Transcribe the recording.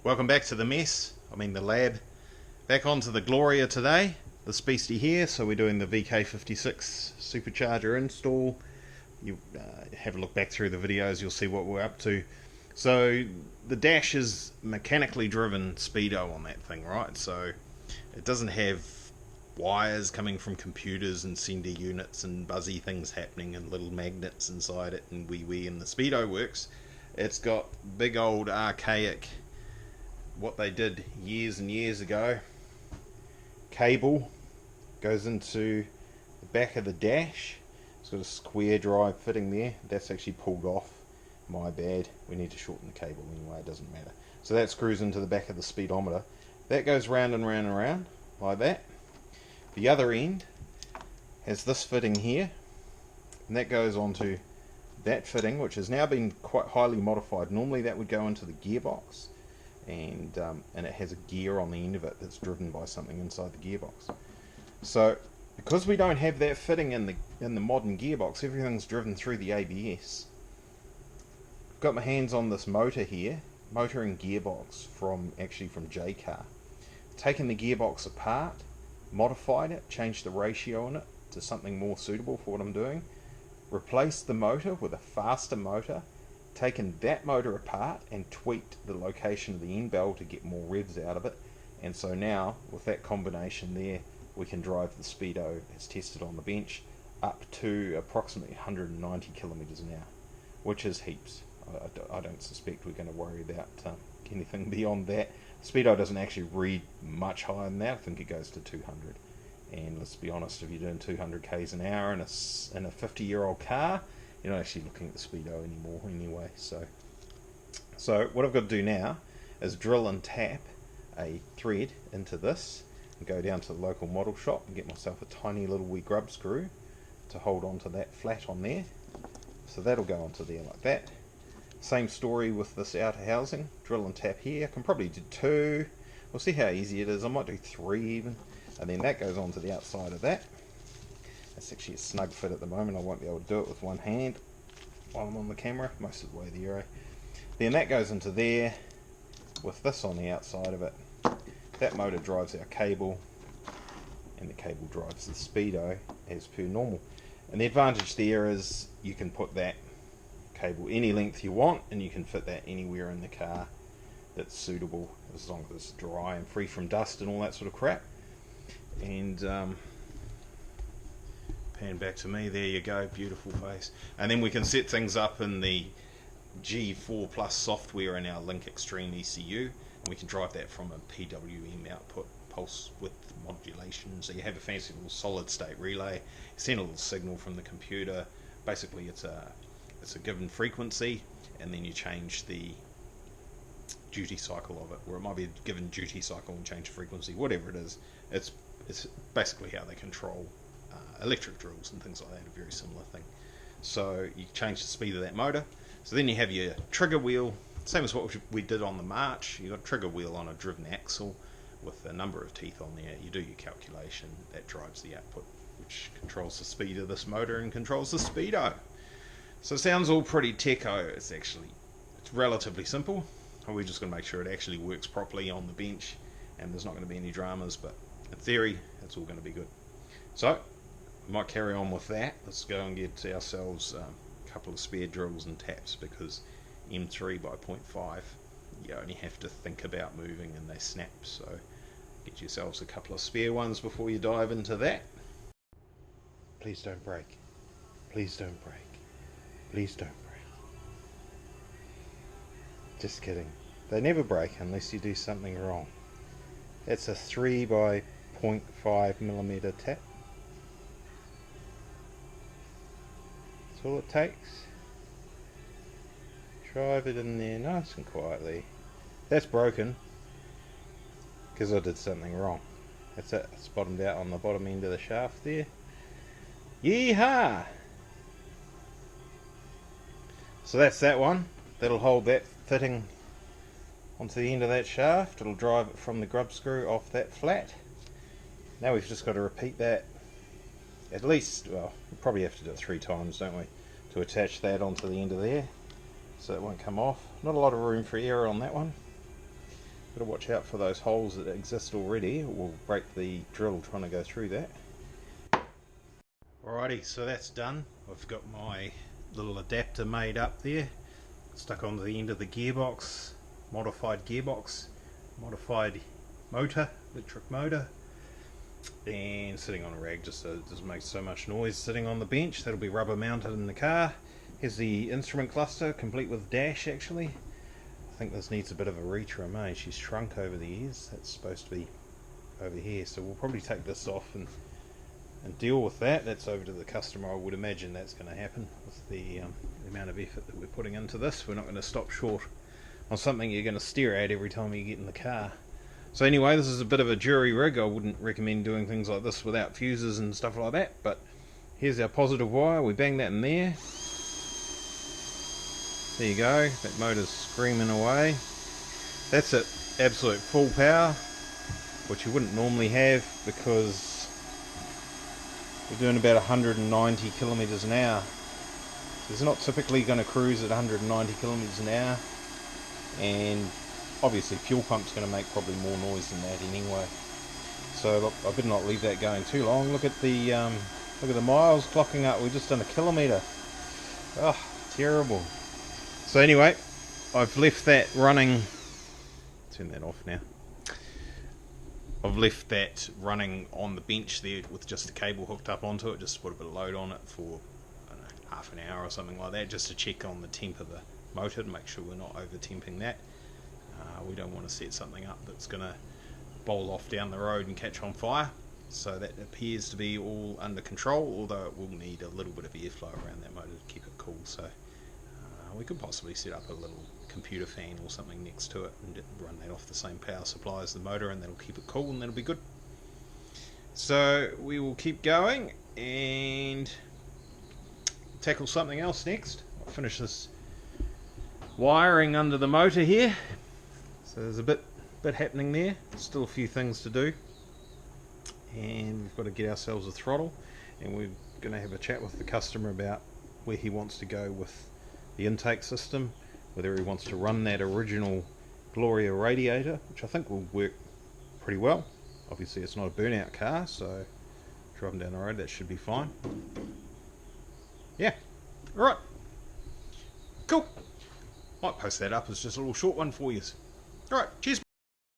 Welcome back to the the lab. Back onto the Gloria today, the Speesty here. So we're doing the VK56 supercharger install. You have a look back through the videos, you'll see what we're up to. So the dash is mechanically driven speedo on that thing, right? So it doesn't have wires coming from computers and sender units and buzzy things happening and little magnets inside it and wee and the speedo works. It's got big old archaic, what they did years and years ago, cable goes into the back of the dash. It's got a square drive fitting there. That's actually pulled off. My bad. We need to shorten the cable anyway, it doesn't matter. So that screws into the back of the speedometer. That goes round and round and round like that. The other end has this fitting here, and that goes onto that fitting, which has now been quite highly modified. Normally that would go into the gearbox, and it has a gear on the end of it that's driven by something inside the gearbox. So because we don't have that fitting in the modern gearbox, everything's driven through the ABS. I've got my hands on this motor here, motor and gearbox from J-Car. Taken the gearbox apart, modified it, changed the ratio on it to something more suitable for what I'm doing, replaced the motor with a faster motor, taken that motor apart and tweaked the location of the end bell to get more revs out of it, and so now with that combination there we can drive the speedo as tested on the bench up to approximately 190 kilometers an hour, which is heaps. I don't suspect we're going to worry about anything beyond that. Speedo doesn't actually read much higher than that. I think it goes to 200, and let's be honest, if you're doing 200 k's an hour in a 50-year-old car, you're not actually looking at the speedo anymore anyway. So what I've got to do now is drill and tap a thread into this and go down to the local model shop and get myself a tiny little wee grub screw to hold onto that flat on there. So that'll go onto there like that. Same story with this outer housing. Drill and tap here. I can probably do 2. We'll see how easy it is. I might do 3 even. And then that goes onto the outside of that. That's actually a snug fit at the moment. I won't be able to do it with one hand while I'm on the camera, most of the way there. Then that goes into there with this on the outside of it. That motor drives our cable, and the cable drives the speedo as per normal. And the advantage there is you can put that cable any length you want, and you can fit that anywhere in the car that's suitable, as long as it's dry and free from dust and all that sort of crap. And pan back to me, there you go, beautiful face. And then we can set things up in the G4 Plus software in our Link Extreme ECU, and we can drive that from a PWM output, pulse width modulation. So you have a fancy little solid state relay, send a little signal from the computer. Basically it's a given frequency, and then you change the duty cycle of it, or it might be a given duty cycle and change the frequency, whatever it is. It's basically how they control electric drills and things like that, a very similar thing. So you change the speed of that motor. So then you have your trigger wheel, same as what we did on the March. You've got a trigger wheel on a driven axle with a number of teeth on there. You do your calculation, that drives the output, which controls the speed of this motor and controls the speedo. So it sounds all pretty techo. It's relatively simple. We're just going to make sure it actually works properly on the bench and there's not going to be any dramas, but in theory it's all going to be good. So we might carry on with that. Let's go and get ourselves a couple of spare drills and taps, because M3 by 0.5 you only have to think about moving and they snap. So get yourselves a couple of spare ones before you dive into that. Please don't break. Please don't break. Please don't break. Just kidding. They never break unless you do something wrong. It's a 3 by 0.5 millimeter tap. That's all it takes. Drive it in there nice and quietly. That's broken because I did something wrong. That's it. It's bottomed out on the bottom end of the shaft there. Yeehaw! So that's that one. That'll hold that fitting onto the end of that shaft. It'll drive it from the grub screw off that flat. Now we've just got to repeat that at least, well, we probably have to do it 3 times, don't we, to attach that onto the end of there, so it won't come off. Not a lot of room for error on that one. got to watch out for those holes that exist already. It will break the drill trying to go through that. Alrighty, so that's done. I've got my little adapter made up there, stuck onto the end of the gearbox, modified motor, electric motor, and sitting on a rag just so it doesn't make so much noise sitting on the bench. That'll be rubber mounted in the car. Here's the instrument cluster, complete with dash actually. I think this needs a bit of a retrim, eh? She's shrunk over the ears. That's supposed to be over here, so we'll probably take this off and deal with that. That's over to the customer. I would imagine that's going to happen with the amount of effort that we're putting into this. We're not going to stop short on something you're going to stare at every time you get in the car. So anyway, this is a bit of a jury rig. I wouldn't recommend doing things like this without fuses and stuff like that, but here's our positive wire. We bang that in there. There you go. That motor's screaming away. That's at absolute full power, which you wouldn't normally have because we're doing about 190 kilometers an hour. So it's not typically going to cruise at 190 kilometers an hour, and obviously fuel pump's going to make probably more noise than that anyway. So look, I better not leave that going too long. Look at the miles clocking up. We've just done a kilometer. Oh, terrible. So anyway, I've left that running. Turn that off now. I've left that running on the bench there with just a cable hooked up onto it, just to put a bit of load on it for, I don't know, half an hour or something like that, just to check on the temp of the motor to make sure we're not over temping that. We don't want to set something up that's going to bowl off down the road and catch on fire. So that appears to be all under control, although it will need a little bit of airflow around that motor to keep it cool. So we could possibly set up a little computer fan or something next to it and run that off the same power supply as the motor, and that'll keep it cool and that'll be good. So we will keep going and tackle something else next. I'll finish this wiring under the motor here. So there's a bit happening there. Still a few things to do, and we've got to get ourselves a throttle, and we're going to have a chat with the customer about where he wants to go with the intake system, whether he wants to run that original Gloria radiator, which I think will work pretty well. Obviously it's not a burnout car, so driving down the road that should be fine. Yeah, alright, cool. Might post that up as just a little short one for you. Alright, cheers.